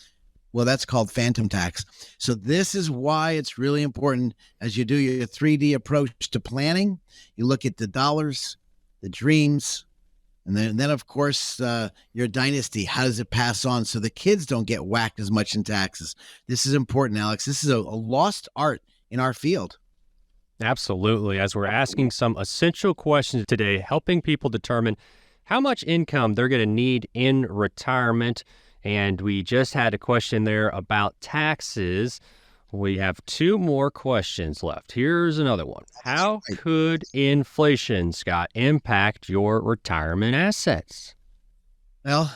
Speaker 7: Well, that's called phantom tax. So this is why it's really important as you do your 3D approach to planning. You look at the dollars, the dreams, and then of course, your dynasty. How does it pass on so the kids don't get whacked as much in taxes? This is important, Alex. This is a lost art in our field.
Speaker 8: Absolutely. As we're asking some essential questions today, helping people determine how much income they're going to need in retirement. And we just had a question there about taxes. We have two more questions left. Here's another one. How could inflation, Scott, impact your retirement assets?
Speaker 7: Well,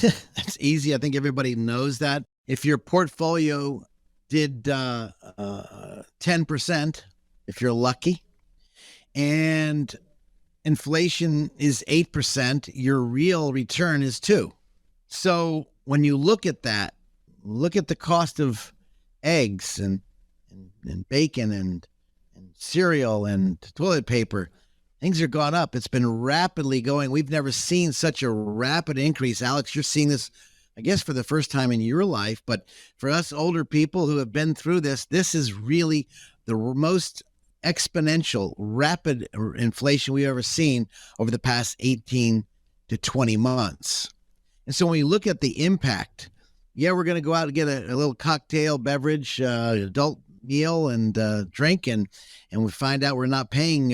Speaker 7: that's easy. I think everybody knows that. If your portfolio did 10%, if you're lucky, and inflation is 8%, your real return is 2%. So when you look at that, look at the cost of eggs and bacon and cereal and toilet paper. Things are gone up. It's been rapidly going. We've never seen such a rapid increase. Alex, you're seeing this, I guess, for the first time in your life. But for us older people who have been through this, this is really the most exponential, rapid inflation we've ever seen over the past 18 to 20 months. And so when you look at the impact, yeah, we're going to go out and get a little cocktail beverage, adult meal and drink, and we find out we're not paying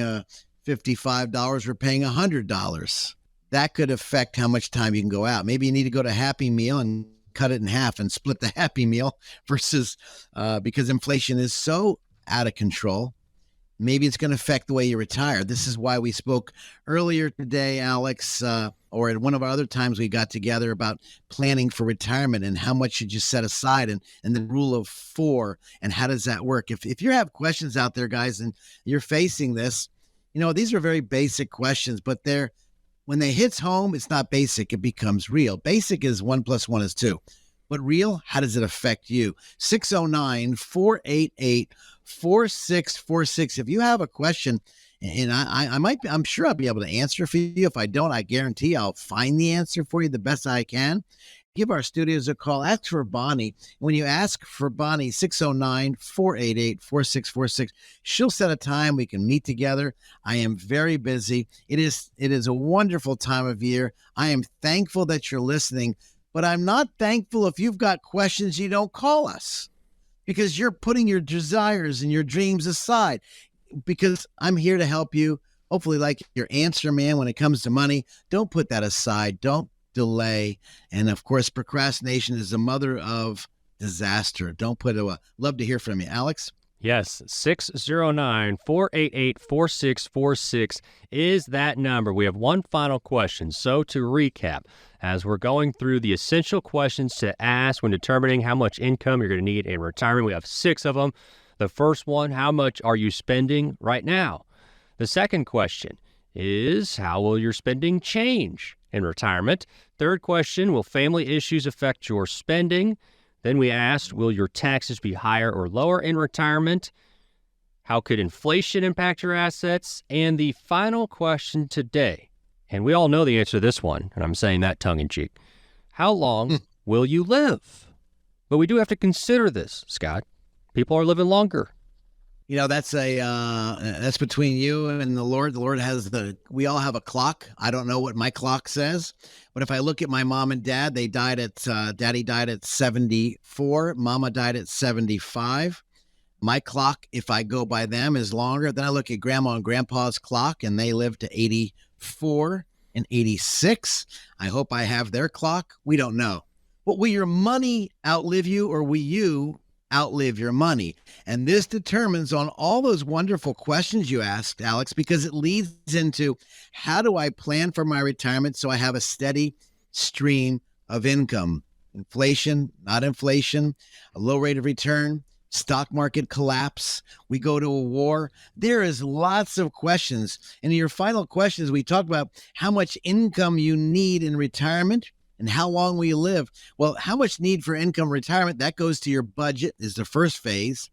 Speaker 7: $55, we're paying $100. That could affect how much time you can go out. Maybe you need to go to Happy Meal and cut it in half and split the Happy Meal versus because inflation is so out of control. Maybe it's going to affect the way you retire. This is why we spoke earlier today, Alex, or at one of our other times we got together about planning for retirement and how much should you set aside and the rule of 4 and how does that work? If you have questions out there, guys, and you're facing this, you know, these are very basic questions, but when they hits home, it's not basic. It becomes real. Basic is 1 + 1 is 2. But real, how does it affect you? 609-488-4646. If you have a question, and I'm sure I'll be able to answer for you. If I don't, I guarantee I'll find the answer for you the best I can. Give our studios a call. Ask for Bonnie. When you ask for Bonnie, 609-488-4646, she'll set a time we can meet together. I am very busy. It is a wonderful time of year. I am thankful that you're listening. But I'm not thankful if you've got questions you don't call us because you're putting your desires and your dreams aside because I'm here to help you. Hopefully like your answer man when it comes to money. Don't put that aside. Don't delay. And of course, procrastination is the mother of disaster. Don't put it away. Love to hear from you. Alex?
Speaker 8: Yes, 609-488-4646 is that number. We have one final question. So to recap, as we're going through the essential questions to ask when determining how much income you're going to need in retirement, we have 6 of them. The first one, how much are you spending right now? The second question is, how will your spending change in retirement? Third question, will family issues affect your spending? Then we asked, will your taxes be higher or lower in retirement? How could inflation impact your assets? And the final question today, and we all know the answer to this one, and I'm saying that tongue-in-cheek, how long will you live? But we do have to consider this, Scott. People are living longer.
Speaker 7: You know, that's between you and the Lord. The Lord we all have a clock. I don't know what my clock says, but if I look at my mom and dad, Daddy died at 74. Mama died at 75. My clock, if I go by them, is longer. Then I look at grandma and grandpa's clock and they lived to 84 and 86. I hope I have their clock. We don't know. But will your money outlive you or will you outlive your money? And this determines on all those wonderful questions you asked, Alex, because it leads into how do I plan for my retirement so I have a steady stream of income. Inflation, not inflation, a low rate of return, stock market collapse, we go to a war. There is lots of questions. And your final questions, we talked about how much income you need in retirement and how long will you live. Well, how much need for income retirement, that goes to your budget is the first phase.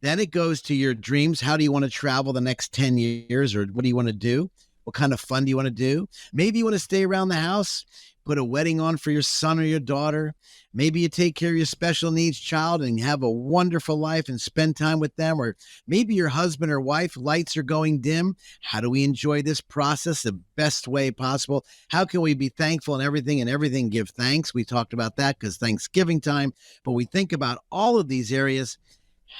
Speaker 7: Then it goes to your dreams. How do you want to travel the next 10 years, or what do you want to do? What kind of fun do you want to do? Maybe you want to stay around the house, put a wedding on for your son or your daughter. Maybe you take care of your special needs child and have a wonderful life and spend time with them. Or maybe your husband or wife, lights are going dim. How do we enjoy this process the best way possible? How can we be thankful in everything and everything give thanks? We talked about that because Thanksgiving time, but we think about all of these areas.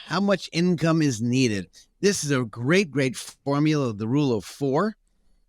Speaker 7: How much income is needed? This is a great, great formula, the rule of 4.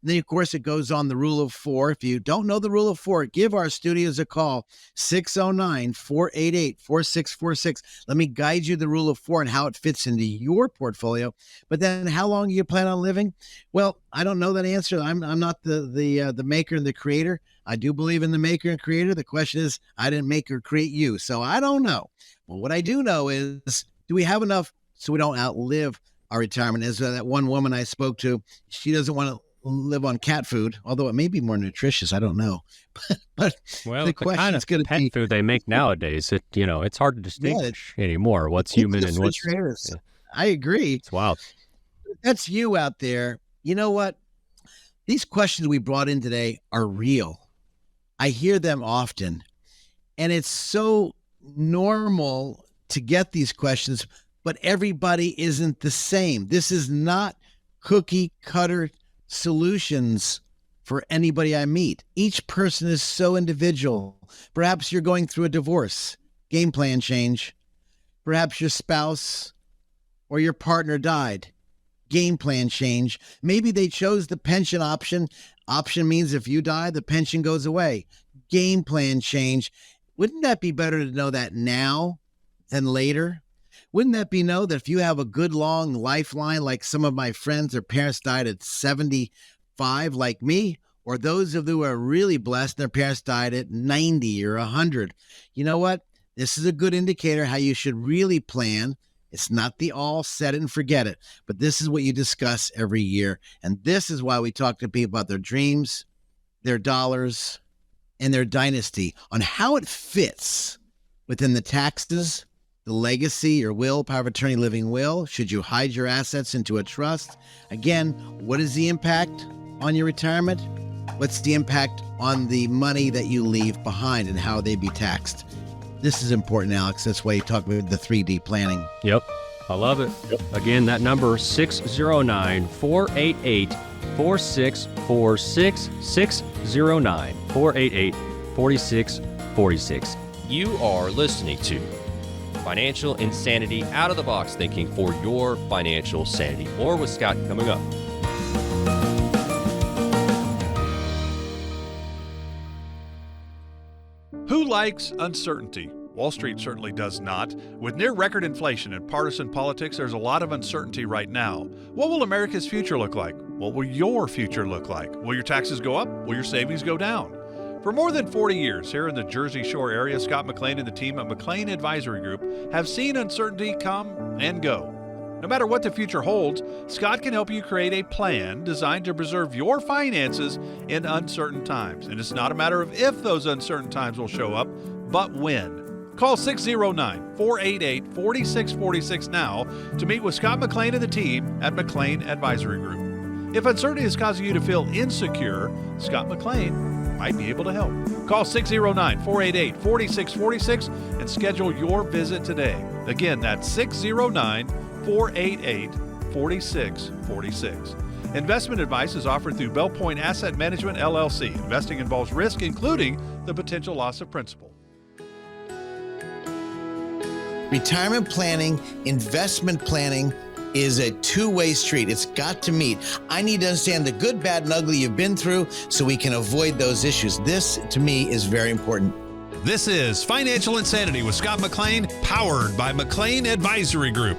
Speaker 7: And then, of course, it goes on the rule of 4. If you don't know the rule of 4, give our studios a call, 609-488-4646. Let me guide you the rule of 4 and how it fits into your portfolio. But then how long do you plan on living? Well, I don't know that answer. I'm not the maker and the creator. I do believe in the maker and creator. The question is, I didn't make or create you, so I don't know. But what I do know is, do we have enough so we don't outlive our retirement? As that one woman I spoke to, she doesn't want to live on cat food, although it may be more nutritious. I don't know. but
Speaker 8: well,
Speaker 7: the question is going to
Speaker 8: pet
Speaker 7: be
Speaker 8: food they make nowadays. It's hard to distinguish anymore what's human and what's.
Speaker 7: Yeah. I agree.
Speaker 8: It's wild.
Speaker 7: That's you out there. You know what? These questions we brought in today are real. I hear them often, and it's so normal to get these questions, but everybody isn't the same. This is not cookie cutter solutions for anybody I meet. Each person is so individual. Perhaps you're going through a divorce, game plan change. Perhaps your spouse or your partner died, game plan change. Maybe they chose the pension option. Option means if you die, the pension goes away. Game plan change. Wouldn't that be better to know that now than later? Wouldn't that be know that if you have a good long lifeline, like some of my friends, their parents died at 75, like me, or those of you who are really blessed, their parents died at 90 or 100. You know what? This is a good indicator how you should really plan. It's not the all set it and forget it, but this is what you discuss every year. And this is why we talk to people about their dreams, their dollars, and their dynasty on how it fits within the taxes, the legacy, your will, power of attorney, living will. Should you hide your assets into a trust? Again, what is the impact on your retirement? What's the impact on the money that you leave behind and how they be taxed? This is important, Alex. That's why you talk about the 3D planning.
Speaker 8: Yep. I love it. Yep. Again, that number, 609-488-4646, 609-488-4646.
Speaker 6: You are listening to Financial Insanity, out of the box thinking for your financial sanity. More with Scott coming up.
Speaker 4: Who likes uncertainty? Wall Street certainly does not. With near record inflation and partisan politics, there's a lot of uncertainty right now. What will America's future look like? What will your future look like? Will your taxes go up? Will your savings go down? For more than 40 years here in the Jersey Shore area, Scott McLean and the team at McLean Advisory Group have seen uncertainty come and go. No matter what the future holds, Scott can help you create a plan designed to preserve your finances in uncertain times. And it's not a matter of if those uncertain times will show up, but when. Call 609-488-4646 now to meet with Scott McLean and the team at McLean Advisory Group. If uncertainty is causing you to feel insecure, Scott McLean might be able to help. Call 609-488-4646 and schedule your visit today. Again, that's 609-488-4646. Investment advice is offered through Bell Point Asset Management, LLC. Investing involves risk, including the potential loss of principal.
Speaker 7: Retirement planning, investment planning is a two-way street. It's got to meet. I need to understand the good, bad, and ugly you've been through so we can avoid those issues. This, to me, is very important.
Speaker 4: This is Financial Insanity with Scott McLean, powered by McLean Advisory Group.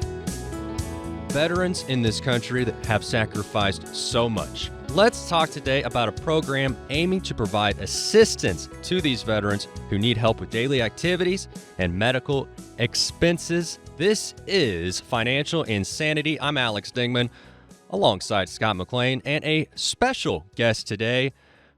Speaker 6: Veterans in this country that have sacrificed so much Let's talk today about a program aiming to provide assistance to these veterans who need help with daily activities and medical expenses. This is Financial Insanity. I'm Alex Dingman, alongside Scott McLean, and a special guest today.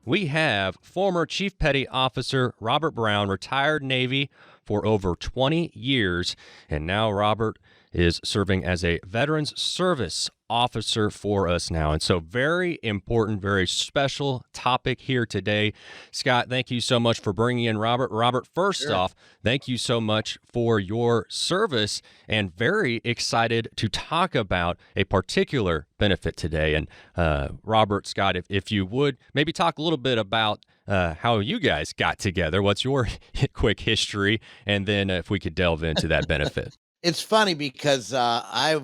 Speaker 6: We have former Chief Petty Officer Robert Brown, retired Navy for over 20 years, and now Robert is serving as a Veterans Service Officer for us now. And so very important, very special topic here today. Scott, thank you so much for bringing in Robert. Robert, first off, thank you so much for your service, and very excited to talk about a particular benefit today. And Robert, Scott, if you would maybe talk a little bit about how you guys got together. What's your quick history? And then if we could delve into that benefit.
Speaker 7: It's funny because I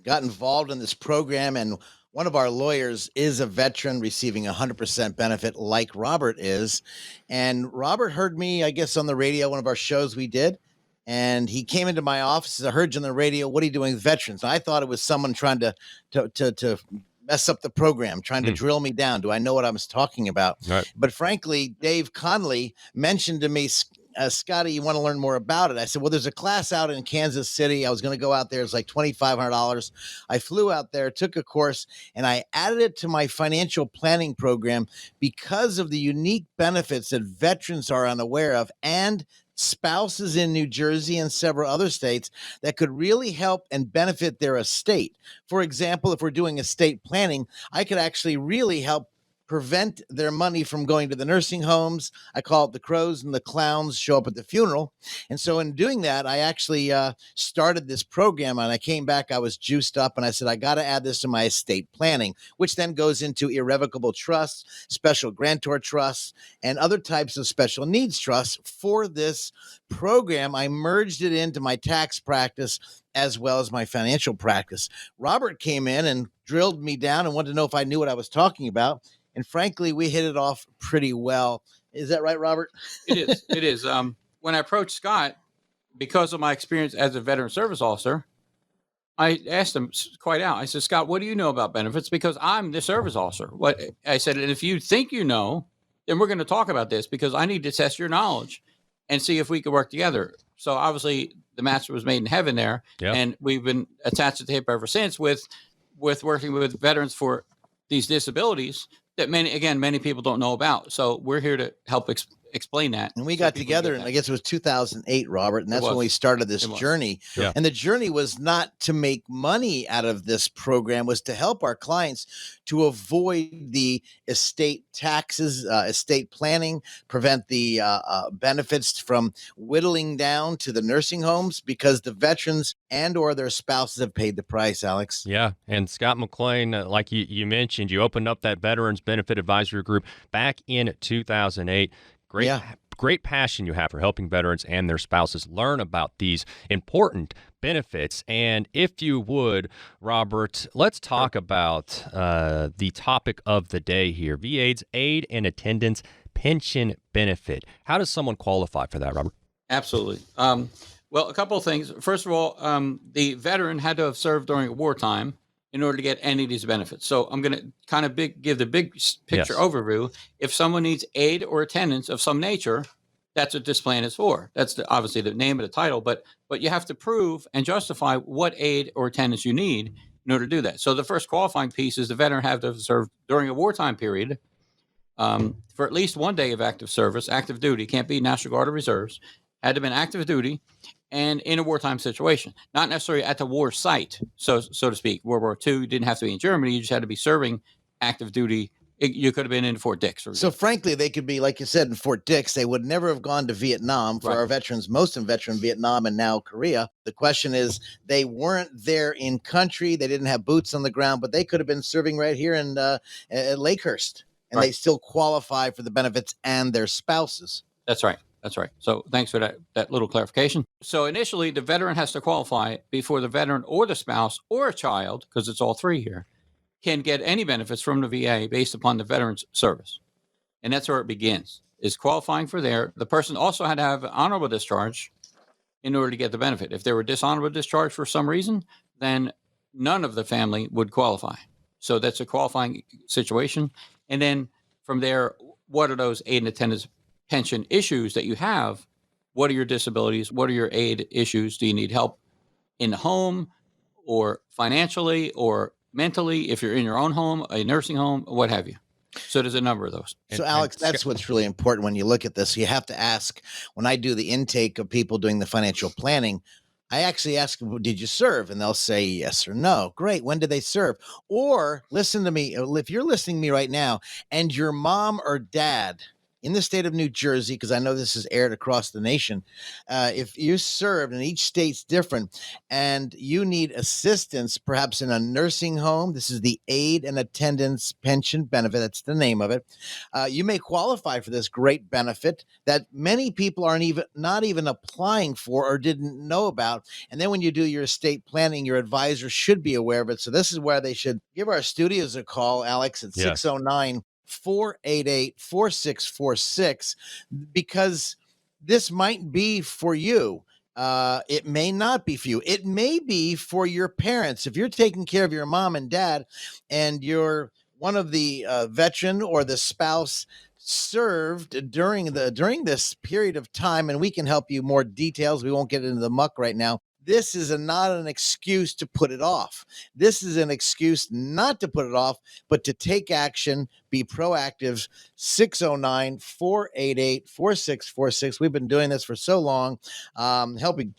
Speaker 7: got involved in this program, and one of our lawyers is a veteran receiving 100% benefit like Robert is. And Robert heard me, I guess, on the radio, one of our shows we did. And he came into my office. I heard you on the radio. What are you doing with veterans? And I thought it was someone trying to mess up the program, trying to drill me down. Do I know what I was talking about?
Speaker 6: Right.
Speaker 7: But frankly, Dave Conley mentioned to me, Scotty, you want to learn more about it? I said, well, there's a class out in Kansas City. I was going to go out there. It's like $2,500. I flew out there, took a course, and I added it to my financial planning program because of the unique benefits that veterans are unaware of, and spouses in New Jersey and several other states that could really help and benefit their estate. For example, if we're doing estate planning, I could actually really help prevent their money from going to the nursing homes. I call it the crows and the clowns show up at the funeral. And so in doing that, I actually started this program, and I came back, I was juiced up, and I said, I got to add this to my estate planning, which then goes into irrevocable trusts, special grantor trusts, and other types of special needs trusts. For this program, I merged it into my tax practice as well as my financial practice. Robert came in and drilled me down and wanted to know if I knew what I was talking about. And frankly, we hit it off pretty well. Is that right, Robert?
Speaker 9: It is. It is. When I approached Scott, because of my experience as a veteran service officer, I asked him quite out. I said, Scott, what do you know about benefits? Because I'm the service officer. What I said, and if you think you know, then we're going to talk about this, because I need to test your knowledge and see if we could work together. So obviously, the match was made in heaven there, and we've been attached at the hip ever since with working with veterans for these disabilities that many people don't know about. So we're here to help explain that.
Speaker 7: And we got together, and I guess it was 2008, Robert, and that's when we started this journey.
Speaker 6: Yeah.
Speaker 7: And the journey was not to make money out of this program, was to help our clients to avoid the estate taxes, estate planning, prevent the benefits from whittling down to the nursing homes, because the veterans and or their spouses have paid the price, Alex.
Speaker 6: Yeah. And Scott McLean, like you mentioned, you opened up that Veterans Benefit Advisory Group back in 2008. Great passion you have for helping veterans and their spouses learn about these important benefits. And if you would, Robert, let's talk about the topic of the day here, VA's aid and attendance pension benefit. How does someone qualify for that, Robert?
Speaker 9: Absolutely. Well, a couple of things. First of all, the veteran had to have served during wartime in order to get any of these benefits. So I'm going to kind of give the big picture overview. If someone needs aid or attendance of some nature, that's what this plan is for. That's obviously the name of the title, but you have to prove and justify what aid or attendance you need in order to do that. So the first qualifying piece is the veteran have to have served during a wartime period for at least 1 day of active service, active duty, can't be National Guard or Reserves, had to have been active duty, and in a wartime situation, not necessarily at the war site, so to speak. World War II, you didn't have to be in Germany. You just had to be serving active duty. You could have been in Fort Dix.
Speaker 7: So frankly, they could be, like you said, in Fort Dix. They would never have gone to Vietnam. For our veterans, most of them veteran Vietnam and now Korea. The question is, they weren't there in country. They didn't have boots on the ground, but they could have been serving right here in at Lakehurst, and they still qualify for the benefits and their spouses.
Speaker 9: That's right. That's right. So thanks for that little clarification. So initially, the veteran has to qualify before the veteran or the spouse or a child, because it's all three here, can get any benefits from the VA based upon the veteran's service. And that's where it begins, is qualifying for there. The person also had to have honorable discharge in order to get the benefit. If they were dishonorable discharged for some reason, then none of the family would qualify. So that's a qualifying situation. And then from there, what are those aid and attendance pension issues that you have? What are your disabilities? What are your aid issues? Do you need help in the home or financially or mentally if you're in your own home, a nursing home, what have you? So there's a number of those.
Speaker 7: So, Alex, that's what's really important when you look at this. You have to ask, when I do the intake of people doing the financial planning, I actually ask them, did you serve? And they'll say yes or no. Great. When did they serve? Or listen to me. If you're listening to me right now and your mom or dad in the state of New Jersey, because I know this is aired across the nation, if you served, and each state's different, and you need assistance, perhaps in a nursing home, this is the aid and attendance pension benefit. That's the name of it. You may qualify for this great benefit that many people not even applying for or didn't know about. And then when you do your estate planning, your advisor should be aware of it. So this is where they should give our studios a call, Alex, at 609 488-4646, because this might be for you. It may not be for you. It may be for your parents. If you're taking care of your mom and dad and you're one of the veteran or the spouse served during this period of time, and we can help you more details. We won't get into the muck right now. This is not an excuse to put it off. This is an excuse not to put it off, but to take action, be proactive. 609-488-4646. We've been doing this for so long, helping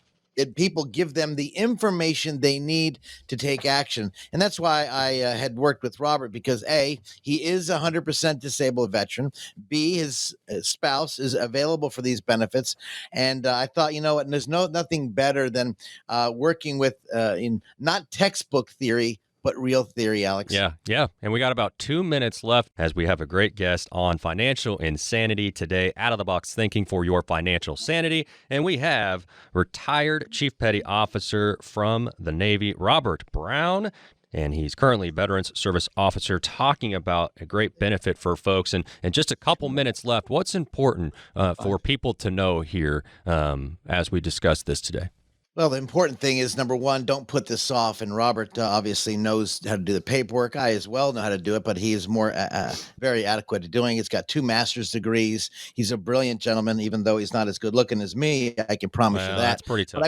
Speaker 7: people, give them the information they need to take action. And that's why I had worked with Robert, because A, he is 100% disabled veteran. B, his spouse is available for these benefits. And I thought, you know what, and there's nothing better than working with in not textbook theory, but real theory, Alex.
Speaker 6: Yeah. And we got about 2 minutes left as we have a great guest on financial insanity today, out of the box thinking for your financial sanity. And we have retired Chief Petty Officer from the Navy, Robert Brown. And he's currently Veterans Service Officer, talking about a great benefit for folks. And just a couple minutes left. What's important for people to know here as we discuss this today?
Speaker 7: Well, the important thing is, number one, don't put this off. And Robert obviously knows how to do the paperwork. I as well know how to do it, but he is more very adequate at doing it. He's got 2 master's degrees. He's a brilliant gentleman, even though he's not as good looking as me. I can promise you that.
Speaker 6: That's pretty tough.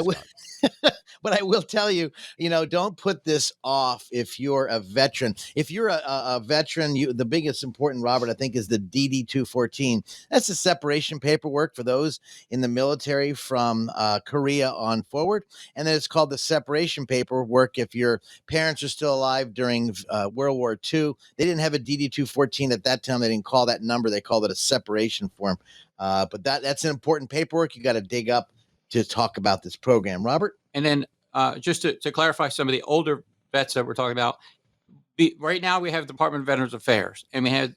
Speaker 7: But I will tell you, don't put this off if you're a veteran. If you're a veteran, the biggest important, Robert, I think, is the DD-214. That's the separation paperwork for those in the military from Korea on forward. And then it's called the separation paperwork if your parents are still alive during World War II. They didn't have a DD-214 at that time. They didn't call that number. They called it a separation form. But that's an important paperwork you got to dig up to talk about this program. Robert?
Speaker 9: And then just to clarify some of the older vets that we're talking about, right now we have Department of Veterans Affairs, and we had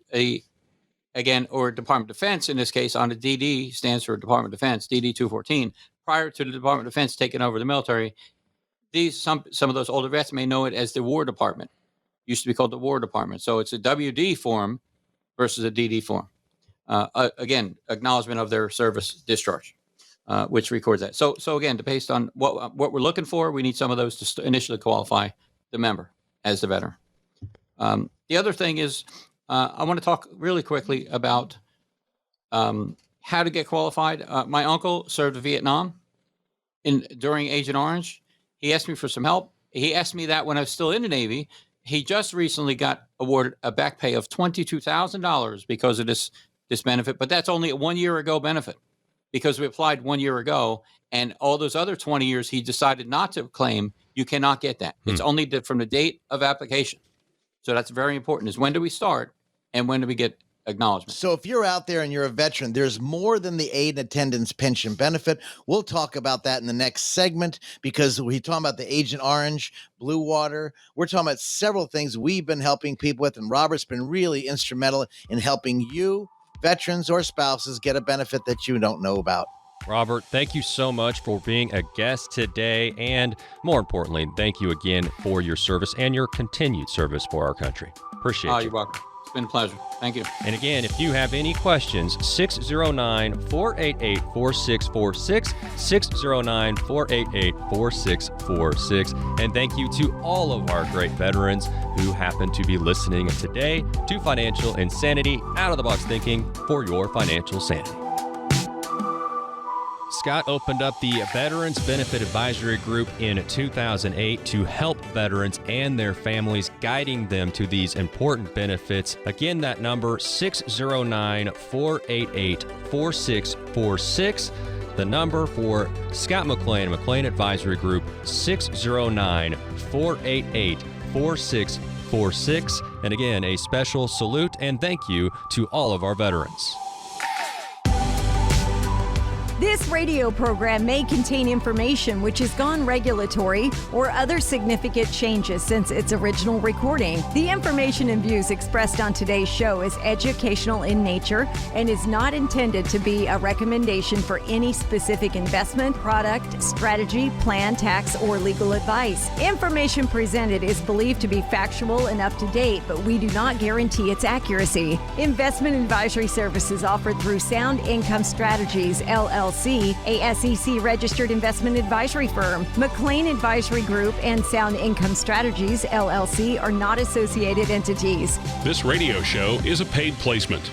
Speaker 9: or Department of Defense in this case on the DD, stands for Department of Defense, DD-214. Prior to the Department of Defense taking over the military, some of those older vets may know it as the War Department. Used to be called the War Department. So it's a WD form versus a DD form. Again, acknowledgement of their service discharge. Which records that. So again, based on what we're looking for, we need some of those to initially qualify the member as the veteran. The other thing is, I want to talk really quickly about how to get qualified. My uncle served in Vietnam during Agent Orange. He asked me for some help. He asked me that when I was still in the Navy. He just recently got awarded a back pay of $22,000 because of this benefit, but that's only a 1 year ago benefit, because we applied 1 year ago, and all those other 20 years he decided not to claim. You cannot get that. It's only from the date of application. So that's very important, is when do we start and when do we get acknowledgement?
Speaker 7: So if you're out there and you're a veteran, there's more than the aid and attendance pension benefit. We'll talk about that in the next segment, because we're talking about the Agent Orange, Blue Water. We're talking about several things we've been helping people with, and Robert's been really instrumental in helping you, veterans or spouses, get a benefit that you don't know about.
Speaker 6: Robert, thank you so much for being a guest today. And more importantly, thank you again for your service and your continued service for our country. Appreciate you.
Speaker 9: You're welcome. It's been a pleasure. Thank you.
Speaker 6: And again, if you have any questions, 609-488-4646, 609-488-4646. And thank you to all of our great veterans who happen to be listening today to Financial Insanity, out-of-the-box thinking for your financial sanity. Scott opened up the Veterans Benefit Advisory Group in 2008 to help veterans and their families, guiding them to these important benefits. Again, that number, 609-488-4646. The number for Scott McLean, McLean Advisory Group, 609-488-4646. And again, a special salute and thank you to all of our veterans.
Speaker 10: This radio program may contain information which has gone regulatory or other significant changes since its original recording. The information and views expressed on today's show is educational in nature and is not intended to be a recommendation for any specific investment, product, strategy, plan, tax, or legal advice. Information presented is believed to be factual and up to date, but we do not guarantee its accuracy. Investment advisory services offered through Sound Income Strategies, LLC, a SEC-registered investment advisory firm. McLean Advisory Group and Sound Income Strategies, LLC, are not associated entities.
Speaker 2: This radio show is a paid placement.